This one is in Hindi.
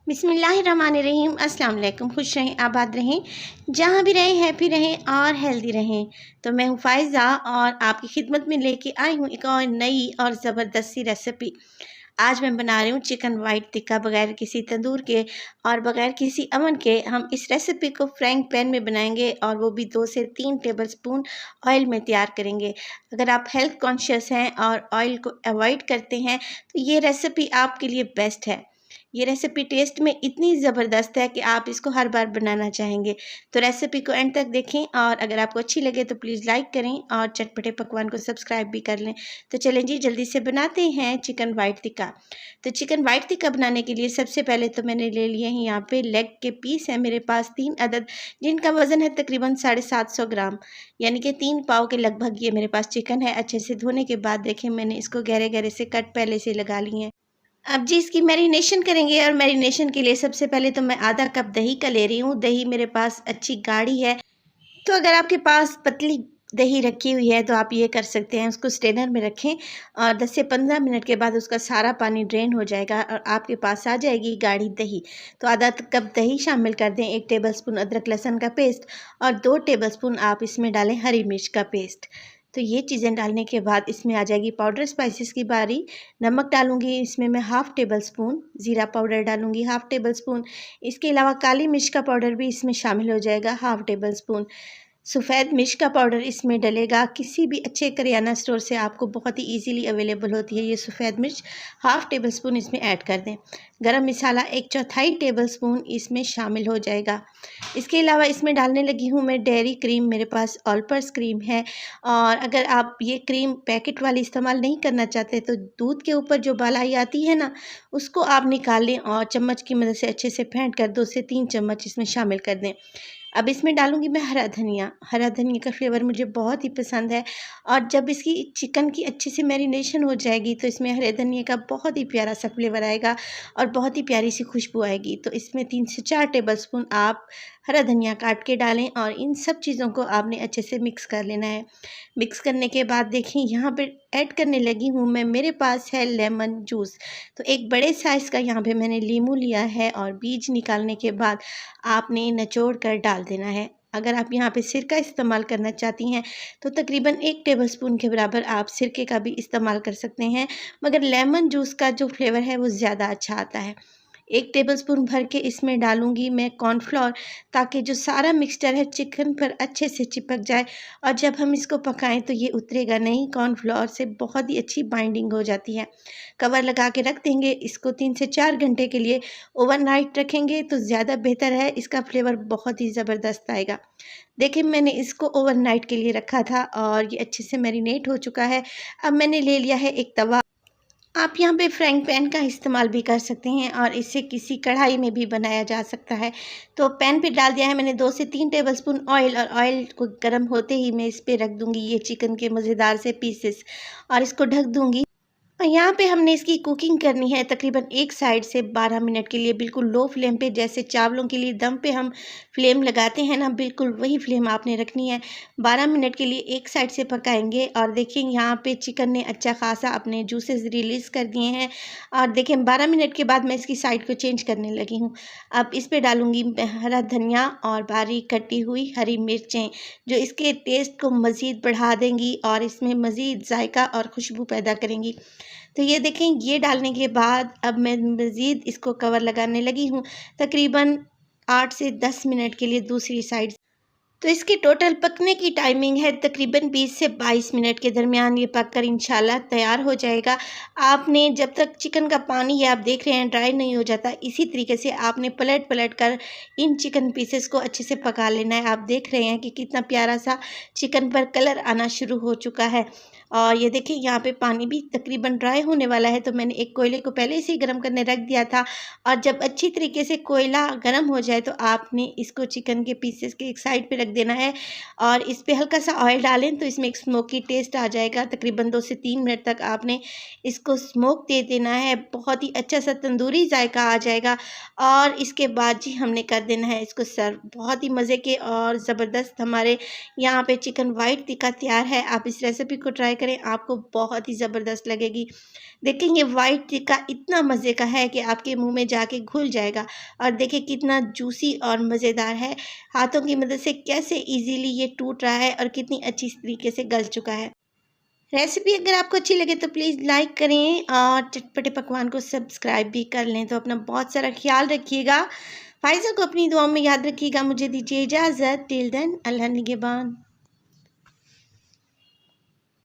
बिस्मिल्लाहिर्रहमानिर्रहीम। अस्सलाम वालेकुम। खुश रहें, आबाद रहें, जहाँ भी रहें हैप्पी रहें और हेल्दी रहें। तो मैं हूँ फ़ायज़ा और आपकी खिदमत में लेके आई हूँ एक और नई और ज़बरदस्त सी रेसिपी। आज मैं बना रही हूँ चिकन वाइट टिक्का बग़ैर किसी तंदूर के और बग़ैर किसी अवन के। हम इस रेसिपी को फ्राइंग पैन में बनाएंगे और वो भी 2 से 3 टेबलस्पून ऑयल में तैयार करेंगे। अगर आप हेल्थ कॉन्शियस हैं और ऑयल को अवॉइड करते हैं तो ये रेसिपी आपके लिए बेस्ट है। ये रेसिपी टेस्ट में इतनी ज़बरदस्त है कि आप इसको हर बार बनाना चाहेंगे। तो रेसिपी को एंड तक देखें और अगर आपको अच्छी लगे तो प्लीज़ लाइक करें और चटपटे पकवान को सब्सक्राइब भी कर लें। तो चलें जी, जल्दी से बनाते हैं चिकन वाइट टिक्का। तो चिकन वाइट टिक्का बनाने के लिए सबसे पहले तो मैंने ले लिए हैं यहाँ पे लेग के पीस हैं मेरे पास 3 अदद, जिनका वज़न है तकरीबन 750 ग्राम, यानी कि 3 पाव के लगभग ये मेरे पास चिकन है। अच्छे से धोने के बाद देखें मैंने इसको गहरे-गहरे से कट पहले से लगा लिए हैं। अब जी इसकी मैरिनेशन करेंगे और मैरिनेशन के लिए सबसे पहले तो मैं आधा कप दही का ले रही हूँ। दही मेरे पास अच्छी गाढ़ी है, तो अगर आपके पास पतली दही रखी हुई है तो आप ये कर सकते हैं, उसको स्ट्रेनर में रखें और 10 से 15 मिनट के बाद उसका सारा पानी ड्रेन हो जाएगा और आपके पास आ जाएगी गाढ़ी दही। तो आधा कप दही शामिल कर दें, 1 टेबलस्पून अदरक लहसुन का पेस्ट और 2 टेबलस्पून आप इसमें डालें हरी मिर्च का पेस्ट। तो ये चीज़ें डालने के बाद इसमें आ जाएगी पाउडर स्पाइसेस की बारी। नमक डालूँगी इसमें मैं हाफ़ टेबल स्पून, ज़ीरा पाउडर डालूँगी हाफ़ टेबल स्पून, इसके अलावा काली मिर्च का पाउडर भी इसमें शामिल हो जाएगा हाफ़ टेबल स्पून। सफ़ेद मिर्च का पाउडर इसमें डलेगा, किसी भी अच्छे करियाना स्टोर से आपको बहुत ही ईज़िली अवेलेबल होती है ये सफ़ेद मिर्च। हाफ़ टेबल स्पून इसमें ऐड कर दें। गरम मसाला 1/4 टेबल स्पून इसमें शामिल हो जाएगा। इसके अलावा इसमें डालने लगी हूँ मैं डेयरी क्रीम, मेरे पास ऑलपर्स क्रीम है और अगर आप ये क्रीम पैकेट वाली इस्तेमाल नहीं करना चाहते तो दूध के ऊपर जो मलाई आती है ना, उसको आप निकाल लें और चम्मच की मदद से अच्छे से फेंट कर 2 से 3 चम्मच इसमें शामिल कर दें। अब इसमें डालूँगी मैं हरा धनिया। हरा धनिया का फ्लेवर मुझे बहुत ही पसंद है और जब इसकी चिकन की अच्छे से मैरिनेशन हो जाएगी तो इसमें हरे धनिया का बहुत ही प्यारा सा फ्लेवर आएगा और बहुत ही प्यारी सी खुशबू आएगी। तो इसमें 3 से 4 टेबलस्पून आप हरा धनिया काट के डालें और इन सब चीज़ों को आपने अच्छे से मिक्स कर लेना है। मिक्स करने के बाद देखिए यहाँ पे ऐड करने लगी हूँ मैं, मेरे पास है लेमन जूस। तो एक बड़े साइज़ का यहाँ पे मैंने लीमू लिया है और बीज निकालने के बाद आपने निचोड़ कर डाल देना है। अगर आप यहाँ पे सिरका इस्तेमाल करना चाहती हैं तो तकरीबन 1 टेबलस्पून के बराबर आप सिरके का भी इस्तेमाल कर सकते हैं, मगर लेमन जूस का जो फ्लेवर है वो ज़्यादा अच्छा आता है। 1 टेबलस्पून भर के इसमें डालूँगी मैं कॉर्नफ्लोर, ताकि जो सारा मिक्सचर है चिकन पर अच्छे से चिपक जाए और जब हम इसको पकाएं तो ये उतरेगा नहीं। कॉर्नफ्लोर से बहुत ही अच्छी बाइंडिंग हो जाती है। कवर लगा के रख देंगे इसको 3 से 4 घंटे के लिए। ओवरनाइट रखेंगे तो ज़्यादा बेहतर है, इसका फ्लेवर बहुत ही ज़बरदस्त आएगा। देखिए मैंने इसको ओवरनाइट के लिए रखा था और ये अच्छे से मैरिनेट हो चुका है। अब मैंने ले लिया है एक तवा। आप यहाँ पे फ्राइंग पैन का इस्तेमाल भी कर सकते हैं और इसे किसी कढ़ाई में भी बनाया जा सकता है। तो पैन पे डाल दिया है मैंने 2 से 3 टेबलस्पून ऑयल और ऑयल को गर्म होते ही मैं इस पे रख दूँगी ये चिकन के मज़ेदार से पीसेस और इसको ढक दूँगी। और यहाँ पे हमने इसकी कुकिंग करनी है तकरीबन एक साइड से 12 मिनट के लिए, बिल्कुल लो फ्लेम पे। जैसे चावलों के लिए दम पे हम फ्लेम लगाते हैं ना, बिल्कुल वही फ्लेम आपने रखनी है। 12 मिनट के लिए एक साइड से पकाएंगे और देखिए यहाँ पे चिकन ने अच्छा खासा अपने जूसेस रिलीज़ कर दिए हैं और देखिए 12 मिनट के बाद मैं इसकी साइड को चेंज करने लगी हूँ। अब इस पे डालूँगी हरा धनिया और बारीक कटी हुई हरी मिर्चें, जो इसके टेस्ट को मज़ीद बढ़ा देंगी और इसमें मज़ीद जायका और खुशबू पैदा करेंगी। तो ये देखें, ये डालने के बाद अब मैं मज़ीद इसको कवर लगाने लगी हूँ तकरीबन 8 से 10 मिनट के लिए दूसरी साइड। तो इसकी टोटल पकने की टाइमिंग है तकरीबन 20 से 22 मिनट के दरमियान। ये पककर इंशाल्लाह तैयार हो जाएगा। आपने जब तक चिकन का पानी, ये आप देख रहे हैं, ड्राई नहीं हो जाता, इसी तरीके से आपने पलट पलट कर इन चिकन पीसेस को अच्छे से पका लेना है। आप देख रहे हैं कि कितना प्यारा सा चिकन पर कलर आना शुरू हो चुका है और ये देखिए यहाँ पे पानी भी तकरीबन ड्राई होने वाला है। तो मैंने एक कोयले को पहले से ही गर्म करने रख दिया था और जब अच्छी तरीके से कोयला गर्म हो जाए तो आपने इसको चिकन के पीसेस के एक साइड पे रख देना है और इस पे हल्का सा ऑयल डालें तो इसमें एक स्मोकी टेस्ट आ जाएगा। तकरीबन 2 से 3 मिनट तक आपने इसको स्मोक दे देना है, बहुत ही अच्छा सा तंदूरी जायका आ जाएगा और इसके बाद जी हमने कर देना है इसको सर्व। बहुत ही मज़े के और ज़बरदस्त हमारे यहाँ पे चिकन वाइट टिक्का तैयार है। आप इस रेसिपी को ट्राई करें, आपको बहुत ही ज़बरदस्त लगेगी। देखेंगे वाइट का इतना मज़े का है कि आपके मुंह में जाके घुल जाएगा। और देखिए कितना जूसी और मज़ेदार है, हाथों की मदद से कैसे इजीली ये टूट रहा है और कितनी अच्छी तरीके से गल चुका है। रेसिपी अगर आपको अच्छी लगे तो प्लीज़ लाइक करें और चटपटे पकवान को सब्सक्राइब भी कर लें। तो अपना बहुत सारा ख्याल रखिएगा। फ़ाइज़ा को अपनी दुआओं में याद रखिएगा। मुझे दीजिए इजाज़त। टिल देन, अल्लाह निगहबान।